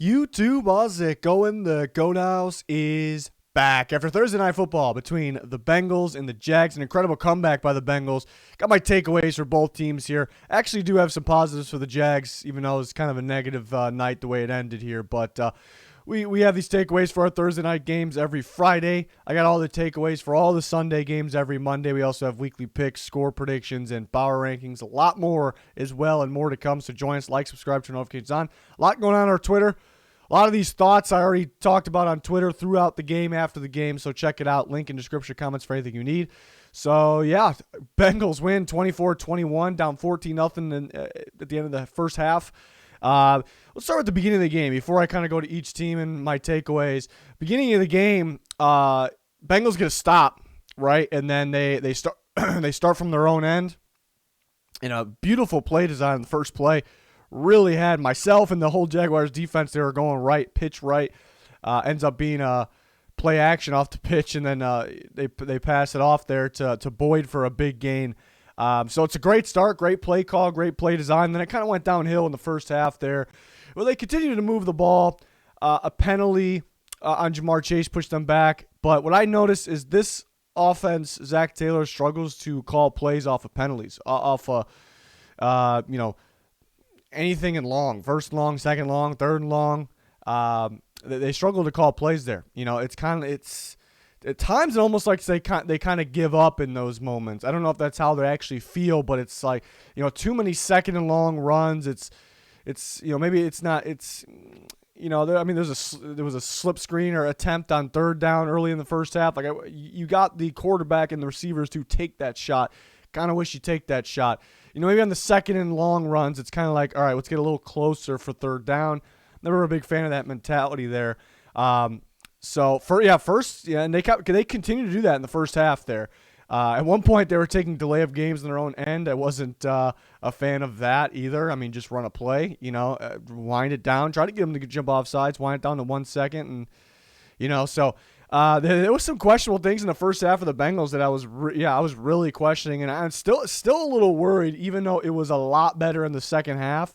YouTube, how's it going? The Goat House is back. After Thursday Night Football between the Bengals and the Jags, an incredible comeback by the Bengals. Got my takeaways for both teams here. Actually do have some positives for the Jags, even though it's kind of a negative night the way it ended here. But we have these takeaways for our Thursday night games every Friday. I got all the takeaways for all the Sunday games every Monday. We also have weekly picks, score predictions, and power rankings. A lot more as well, and more to come. So join us, like, subscribe, turn notifications on. A lot going on our Twitter. A lot of these thoughts I already talked about on Twitter throughout the game, after the game, so check it out. Link in description, comments for anything you need. So, yeah, Bengals win 24-21, down 14-0 at the end of the first half. Let's start with the beginning of the game before I kind of go to each team and my takeaways. Beginning of the game, Bengals get a stop, right? And then they start they start from their own end. And a beautiful play design in the first play. Really had myself and the whole Jaguars defense. They were going right, pitch right. Ends up being a play action off the pitch, and then they pass it off there to Boyd for a big gain. So it's a great start, great play call, great play design. Then it kind of went downhill in the first half there. Well, they continued to move the ball. A penalty on Jamar Chase pushed them back. But what I noticed is this offense, Zach Taylor struggles to call plays off of penalties, anything in long, first and long, second long, third and long. They struggle to call plays there. It's at times it almost like they kind of give up in those moments. I don't know if that's how they actually feel, but it's like, too many second and long runs. Maybe it's not. There was a slip screen or attempt on third down early in the first half. Like you got the quarterback and the receivers to take that shot. Kind of wish you take that shot. Maybe on the second and long runs, it's kind of like, all right, let's get a little closer for third down. Never a big fan of that mentality there. And they continue to do that in the first half there. At one point, they were taking delay of games in their own end. I wasn't a fan of that either. I mean, just run a play, wind it down, try to get them to jump off sides, wind it down to 1 second, and there was some questionable things in the first half of the Bengals that I was really questioning, and I'm still a little worried, even though it was a lot better in the second half,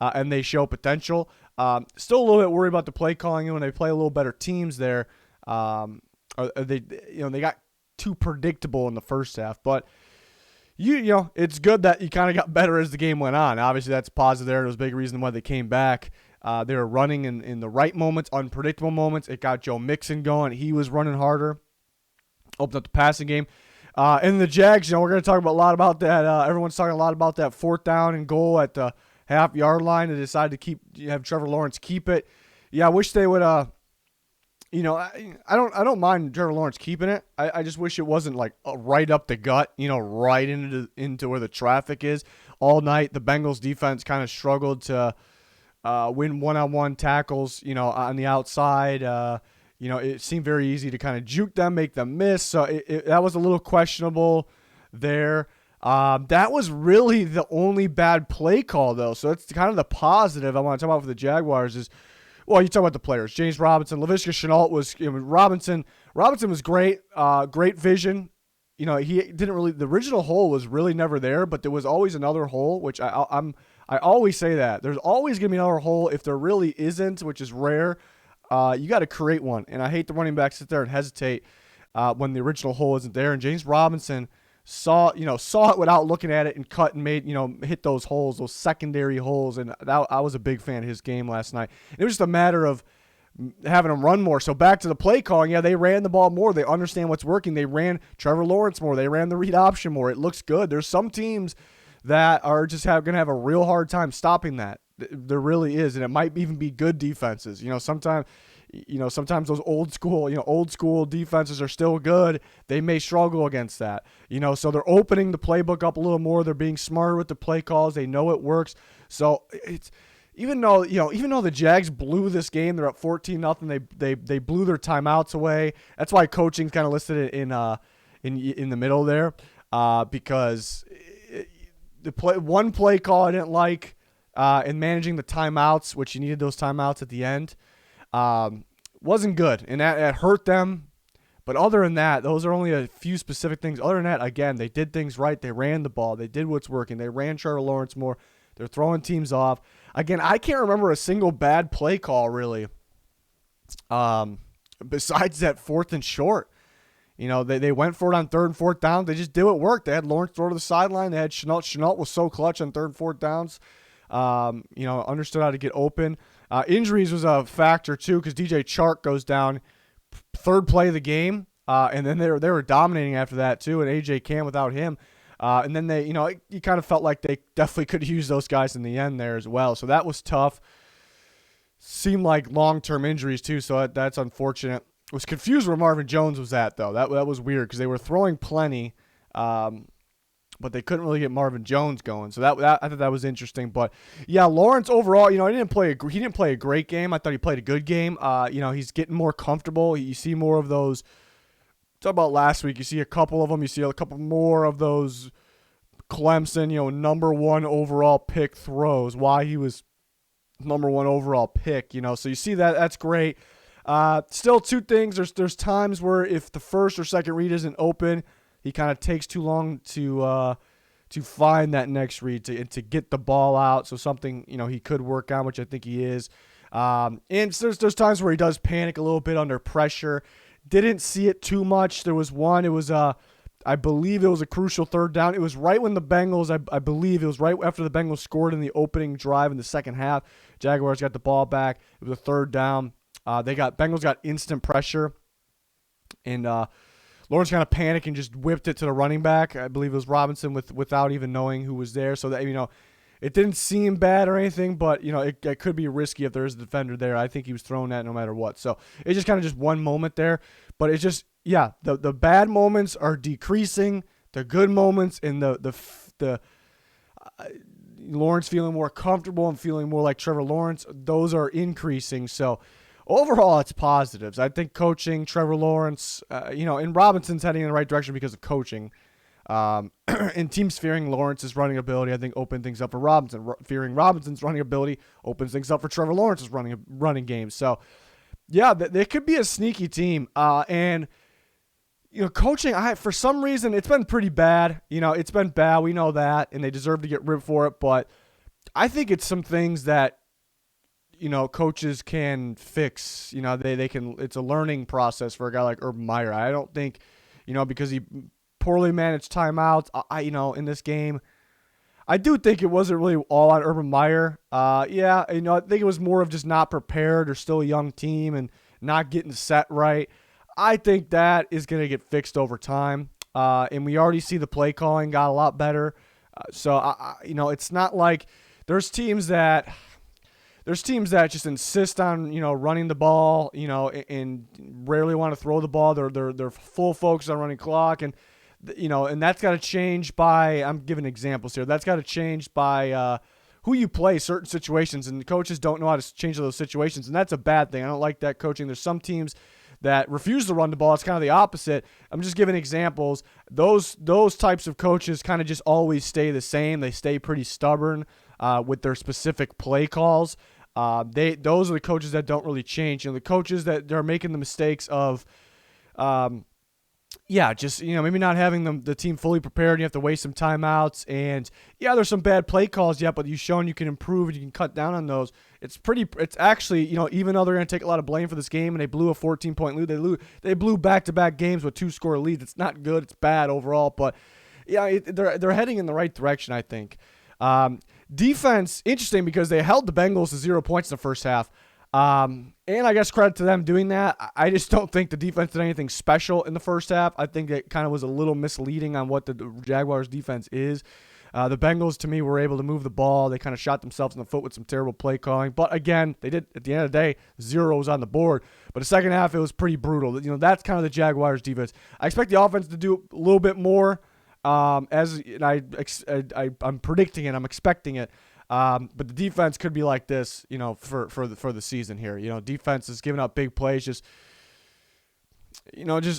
and they show potential. Still a little bit worried about the play calling when they play a little better teams there. They got too predictable in the first half, but it's good that you kind of got better as the game went on. Obviously, that's positive there. It was a big reason why they came back. They were running in the right moments, unpredictable moments. It got Joe Mixon going. He was running harder, opened up the passing game. And the Jags, we're going to talk a lot about that. Everyone's talking a lot about that fourth down and goal at the half-yard line. They decided to have Trevor Lawrence keep it. Yeah, I wish they would. I don't mind Trevor Lawrence keeping it. I just wish it wasn't like right up the gut. Right into where the traffic is all night. The Bengals defense kind of struggled to win one-on-one tackles, on the outside. It seemed very easy to kind of juke them, make them miss. So that was a little questionable there. That was really the only bad play call, though. So it's kind of the positive I want to talk about for the Jaguars is, well, you talk about the players. James Robinson, Laviska Shenault was Robinson. Robinson was great, great vision. He didn't really. The original hole was really never there, but there was always another hole, which I always say that there's always gonna be another hole. If there really isn't, which is rare, you got to create one. And I hate the running backs sit there and hesitate when the original hole isn't there. And James Robinson saw it without looking at it and cut and made hit those holes, those secondary holes. And I was a big fan of his game last night. It was just a matter of having them run more. So back to the play calling. Yeah, they ran the ball more. They understand what's working. They ran Trevor Lawrence more. They ran the read option more. It looks good. There's some teams that are just going to have a real hard time stopping that. There really is, and it might even be good defenses. Sometimes those old school defenses are still good. They may struggle against that. So they're opening the playbook up a little more. They're being smarter with the play calls. They know it works. So it's even though the Jags blew this game, they're up 14-0. They blew their timeouts away. That's why coaching's kind of listed in the middle there, because one play call I didn't like. And managing the timeouts, which you needed those timeouts at the end, wasn't good. And that hurt them. But other than that, those are only a few specific things. Other than that, again, they did things right. They ran the ball. They did what's working. They ran Trevor Lawrence more. They're throwing teams off. Again, I can't remember a single bad play call really. Besides that 4th and short. They went for it on 3rd and 4th down. They just did what worked. They had Lawrence throw to the sideline. They had Chenault. Chenault was so clutch on 3rd and 4th downs. Understood how to get open. Injuries was a factor too because DJ Chark goes down 3rd play of the game, and then they were dominating after that too. And AJ Cam without him, and then you kind of felt like they definitely could use those guys in the end there as well. So that was tough. Seemed like long-term injuries too, so that's unfortunate. I was confused where Marvin Jones was at, though. That was weird because they were throwing plenty, but they couldn't really get Marvin Jones going. So I thought that was interesting. But yeah, Lawrence overall, he didn't play a great game. I thought he played a good game. He's getting more comfortable. You see more of those. Talk about last week. You see a couple of them. You see a couple more of those Clemson, number 1 overall pick throws. Why he was number 1 overall pick. So you see that. That's great. Still 2 things. There's times where if the first or second read isn't open, he kind of takes too long to find that next read to get the ball out. So something he could work on, which I think he is. And there's times where he does panic a little bit under pressure. Didn't see it too much. There was one. It was I believe it was a crucial 3rd down. It was right when the Bengals, I believe it was right after the Bengals scored in the opening drive in the second half. Jaguars got the ball back. It was a 3rd down. Bengals got instant pressure, and Lawrence kind of panicked and just whipped it to the running back. I believe it was Robinson without even knowing who was there. So that it didn't seem bad or anything, but it could be risky if there is a defender there. I think he was throwing that no matter what. So it's just kind of just one moment there, but it's just the bad moments are decreasing. The good moments and the Lawrence feeling more comfortable and feeling more like Trevor Lawrence, those are increasing. So overall, it's positives. I think coaching, Trevor Lawrence, and Robinson's heading in the right direction because of coaching. And teams fearing Lawrence's running ability, I think, open things up for Robinson. Fearing Robinson's running ability opens things up for Trevor Lawrence's running game. So, yeah, they could be a sneaky team. And coaching, for some reason, it's been pretty bad. It's been bad. We know that, and they deserve to get ripped for it. But I think it's some things that coaches can fix. They can. It's a learning process for a guy like Urban Meyer. I don't think, because he poorly managed timeouts. In this game, I do think it wasn't really all on Urban Meyer. I think it was more of just not prepared or still a young team and not getting set right. I think that is going to get fixed over time, and we already see the play calling got a lot better. It's not like there's teams that just insist on running the ball, and rarely want to throw the ball. They're full focus on running clock, and that's got to change by. I'm giving examples here. That's got to change by who you play certain situations, and the coaches don't know how to change those situations, and that's a bad thing. I don't like that coaching. There's some teams that refuse to run the ball. It's kind of the opposite. I'm just giving examples. Those types of coaches kind of just always stay the same. They stay pretty stubborn with their specific play calls. Those are the coaches that don't really change. The coaches that are making the mistakes of, maybe not having the team fully prepared. You have to waste some timeouts, and there's some bad play calls yet, but you've shown you can improve and you can cut down on those. It's actually, even though they're going to take a lot of blame for this game and they blew a 14-point lead, they blew back-to-back games with 2-score leads. It's not good. It's bad overall, but they're heading in the right direction, I think. Defense, interesting because they held the Bengals to 0 points in the first half. And I guess credit to them doing that. I just don't think the defense did anything special in the first half. I think it kind of was a little misleading on what the Jaguars defense is. The Bengals, to me, were able to move the ball. They kind of shot themselves in the foot with some terrible play calling. But again, they did, at the end of the day, 0 was on the board. But the second half, it was pretty brutal. That's kind of the Jaguars defense. I expect the offense to do a little bit more. I'm predicting it. I'm expecting it. But the defense could be like this, for the season here. Defense is giving up big plays, just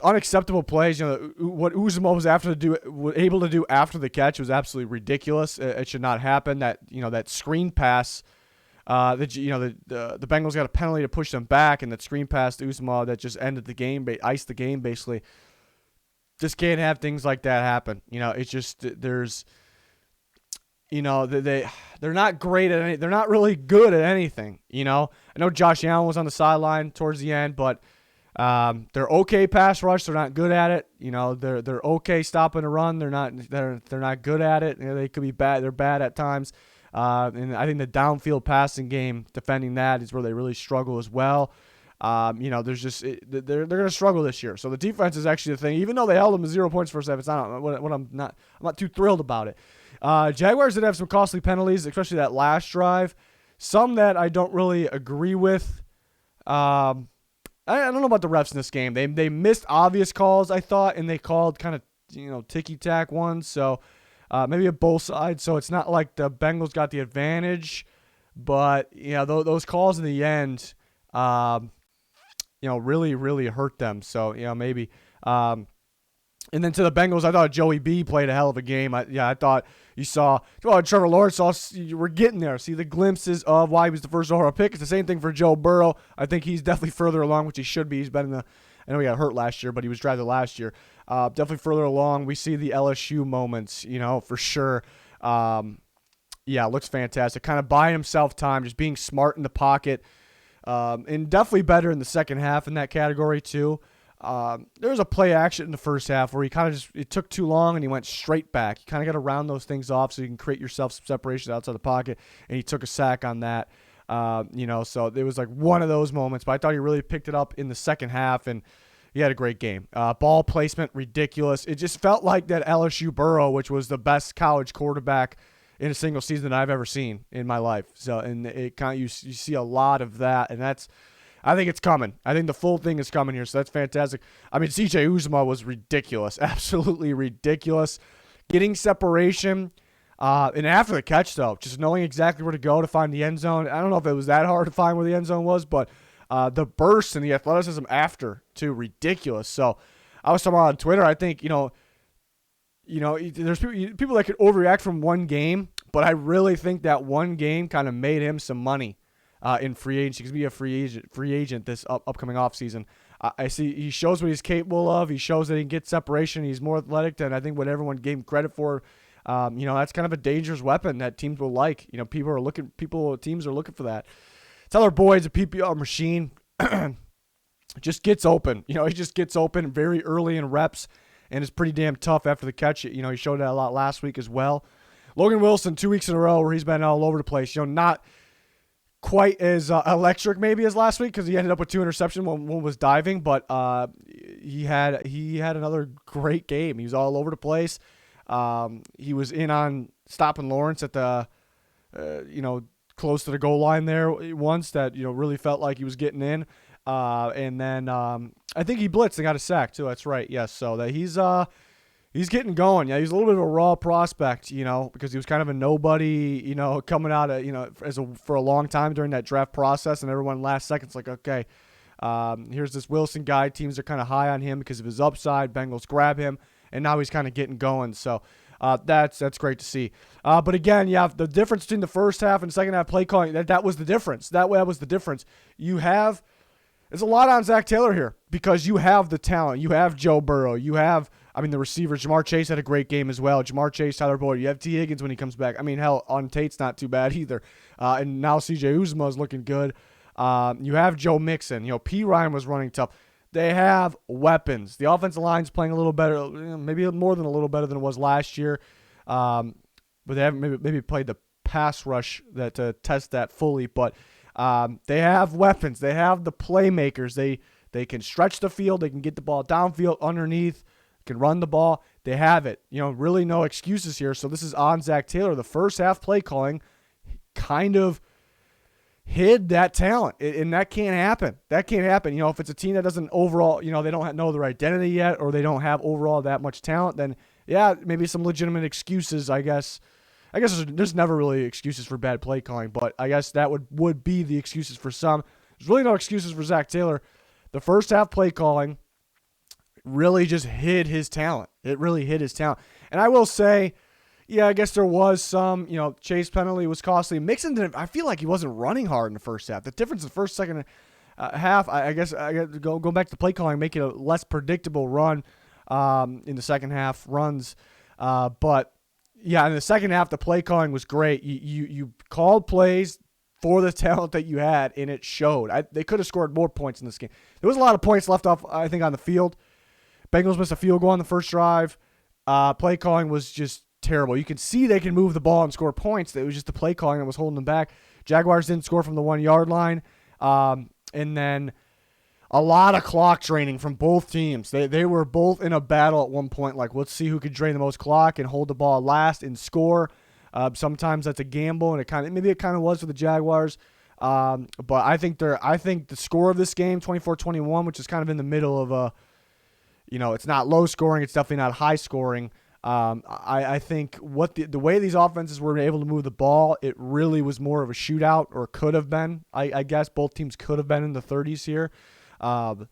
unacceptable plays. What Uzomah was able to do after the catch was absolutely ridiculous. It should not happen. That screen pass, the Bengals got a penalty to push them back, and that screen pass to Uzomah that just ended the game, iced the game basically. Just can't have things like that happen. It's just they're not great at they're not really good at anything. I know Josh Allen was on the sideline towards the end, but they're okay pass rush. They're not good at it. They're okay stopping a run. They're not good at it. They could be bad. They're bad at times. And I think the downfield passing game, defending that, is where they really struggle as well. There's just they're going to struggle this year. So the defense is actually the thing. Even though they held them to 0 points first half, it's not what I'm not too thrilled about it. Jaguars did have some costly penalties, especially that last drive. Some that I don't really agree with. I don't know about the refs in this game. They missed obvious calls, I thought, and they called kind of ticky-tack ones. So maybe at both sides. So it's not like the Bengals got the advantage, but those calls in the end, really, really hurt them. So maybe. And then to the Bengals, I thought Joey B played a hell of a game. I thought you saw Trevor Lawrence. We're getting there. See the glimpses of why he was the first overall pick. It's the same thing for Joe Burrow. I think he's definitely further along, which he should be. He's been I know he got hurt last year, but he was drafted last year. Definitely further along. We see the LSU moments, for sure. Looks fantastic. Kind of buying himself time, just being smart in the pocket. And definitely better in the second half in that category too. There was a play action in the first half where he kind of it took too long and he went straight back. You kind of got to round those things off so you can create yourself some separation outside the pocket, and he took a sack on that. So it was like one of those moments, but I thought he really picked it up in the second half, and he had a great game. Ball placement, ridiculous. It just felt like that LSU Burrow, which was the best college quarterback in a single season that I've ever seen in my life. So, and it kind of, you see a lot of that, and I think it's coming. I think the full thing is coming here, so that's fantastic. I mean, C.J. Uzomah was ridiculous, absolutely ridiculous. Getting separation, and after the catch, though, just knowing exactly where to go to find the end zone. I don't know if it was that hard to find where the end zone was, but the burst and the athleticism after, too, ridiculous. So I was talking about on Twitter, I think, there's people that could overreact from one game, but I really think that one game kind of made him some money. In free agency, because he's be a free agent this upcoming offseason. I see he shows what he's capable of. He shows that he can get separation. He's more athletic than I think what everyone gave him credit for. That's kind of a dangerous weapon that teams will like. Teams are looking for that. Tyler Boyd's a PPR machine. Just gets open. He just gets open very early in reps, and is pretty damn tough after the catch. He showed that a lot last week as well. Logan Wilson, 2 weeks in a row where he's been all over the place. Not quite as electric maybe as last week, because he ended up with 2 interceptions. One was diving, but he had another great game. He was all over the place. He was in on stopping Lawrence at the close to the goal line there once, that really felt like he was getting in. And then I think he blitzed and got a sack too. That's right. Yes. So that he's getting going. Yeah, he's a little bit of a raw prospect, because he was kind of a nobody, coming out of, for a long time during that draft process, and everyone last second's like, okay, here's this Wilson guy. Teams are kind of high on him because of his upside. Bengals grab him, and now he's kind of getting going. So that's great to see. But again, the difference between the first half and second half play calling, that was the difference. That was the difference. There's a lot on Zach Taylor here because you have the talent. You have Joe Burrow. You have, the receivers. Jamar Chase had a great game as well. Jamar Chase, Tyler Boyd. You have T. Higgins when he comes back. Hell, on Tate's not too bad either. And now C.J. Uzomah is looking good. You have Joe Mixon. P. Ryan was running tough. They have weapons. The offensive line's playing a little better, maybe more than a little better than it was last year. But they haven't maybe played the pass rush to test that fully. But they have weapons. They have the playmakers. They can stretch the field. They can get the ball downfield, underneath, can run the ball. They have it. Really no excuses here. So this is on Zach Taylor. The first half play calling kind of hid that talent, and that can't happen. That can't happen. If it's a team that doesn't overall, they don't know their identity yet, or they don't have overall that much talent, then maybe some legitimate excuses, I guess. There's never really excuses for bad play calling, but I guess that would be the excuses for some. There's really no excuses for Zach Taylor. The first half play calling really just hid his talent. It really hid his talent. And I will say, I guess there was some, Chase penalty was costly. Mixon I feel like he wasn't running hard in the first half. The difference in the first, second half, I guess I got to go back to play calling, make it a less predictable run in the second half runs. But Yeah, in the second half, the play calling was great. You called plays for the talent that you had, and it showed. They could have scored more points in this game. There was a lot of points left off, I think, on the field. Bengals missed a field goal on the first drive. Play calling was just terrible. You can see they can move the ball and score points. It was just the play calling that was holding them back. Jaguars didn't score from the 1-yard line. And then a lot of clock draining from both teams. They were both in a battle at one point. Like, let's see who could drain the most clock and hold the ball last and score. Sometimes that's a gamble, and maybe it kind of was for the Jaguars. But I think the score of this game, 24-21, which is kind of in the middle of a, it's not low scoring, it's definitely not high scoring. I think the way these offenses were able to move the ball, it really was more of a shootout, or could have been. I guess both teams could have been in the 30s here. So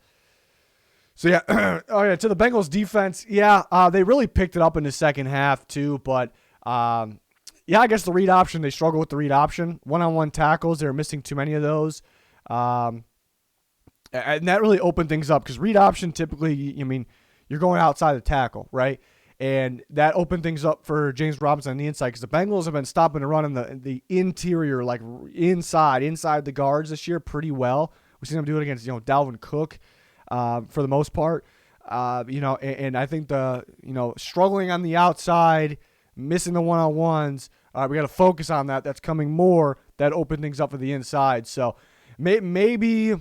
yeah, to the Bengals defense, they really picked it up in the second half too. But I guess the read option, they struggle with the read option. One-on-one tackles, they were missing too many of those. And that really opened things up, because read option typically, you're going outside the tackle, right? And that opened things up for James Robinson on the inside, because the Bengals have been stopping the run in the interior, like inside the guards this year pretty well. We've seen them do it against, Dalvin Cook for the most part. And I think struggling on the outside, missing the one-on-ones, we got to focus on that. That's coming more. That opened things up for the inside. So maybe,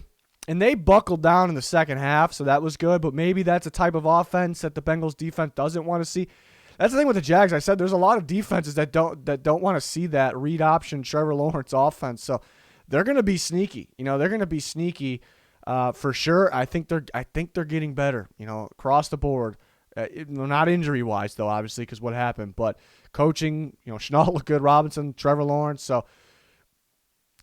and they buckled down in the second half, so that was good. But maybe that's a type of offense that the Bengals defense doesn't want to see. That's the thing with the Jags. I said there's a lot of defenses that don't want to see that read option Trevor Lawrence offense. So they're going to be sneaky. They're going to be sneaky for sure. I think they're getting better. Across the board. Not injury wise though, obviously, because what happened. But coaching, Chenault looked good. Robinson, Trevor Lawrence. So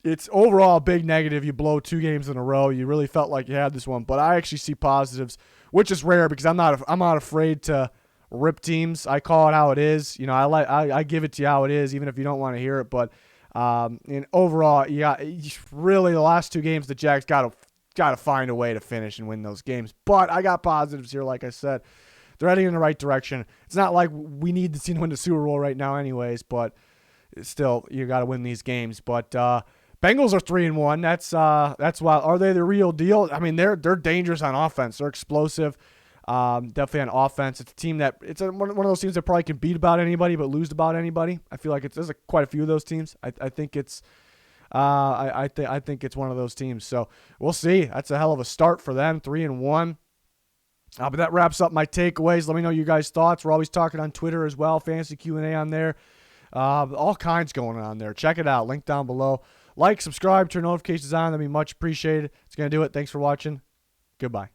it's overall a big negative. You blow 2 games in a row. You really felt like you had this one. But I actually see positives, which is rare, because I'm not afraid to rip teams. I call it how it is. I give it to you how it is, even if you don't want to hear it. But and overall, really the last 2 games, the Jags got to find a way to finish and win those games. But I got positives here, like I said. They're heading in the right direction. It's not like we need the team to win the Super Bowl right now anyways, but still, you got to win these games. But Bengals are 3-1. That's wild. Are they the real deal? They're dangerous on offense. They're explosive. Definitely on offense. It's a team one of those teams that probably can beat about anybody but lose about anybody. I feel like there's quite a few of those teams. I think it's I think it's one of those teams. So we'll see. That's a hell of a start for them. 3-1. But that wraps up my takeaways. Let me know your guys' thoughts. We're always talking on Twitter as well. Fantasy Q&A on there. All kinds going on there. Check it out. Link down below. Like, subscribe, turn notifications on. That'd be much appreciated. It's going to do it. Thanks for watching. Goodbye.